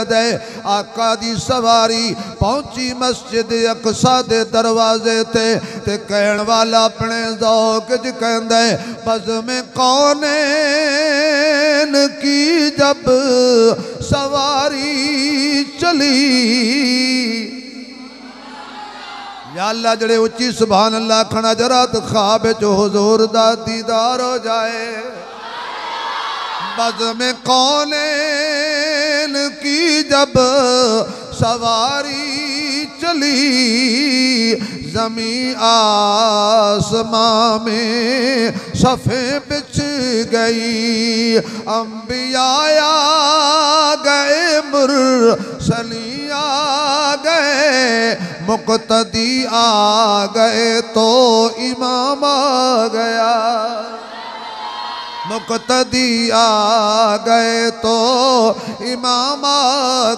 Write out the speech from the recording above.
दे आका दी सवारी पहुंची मस्जिद अक्सा दे दरवाजे ते कहण वाला अपने ज़ौक़ च कहंदा है बज़्म कौनैन की जब सवारी चली। या अल्लाह जड़े उच्ची सुभान अल्लाह खना जरा तो ख्वाब च हुजूर दा दीदार हो जाए। बज़्म कौनैन की जब सवारी चली ज़मी आसमां में सफ़े बिछ गई। अंबिया आ गए मुरसलीन आ गए मुक़्तदी आ गए तो इमाम आ गया। मुक़्तदी आ गए तो इमाम आ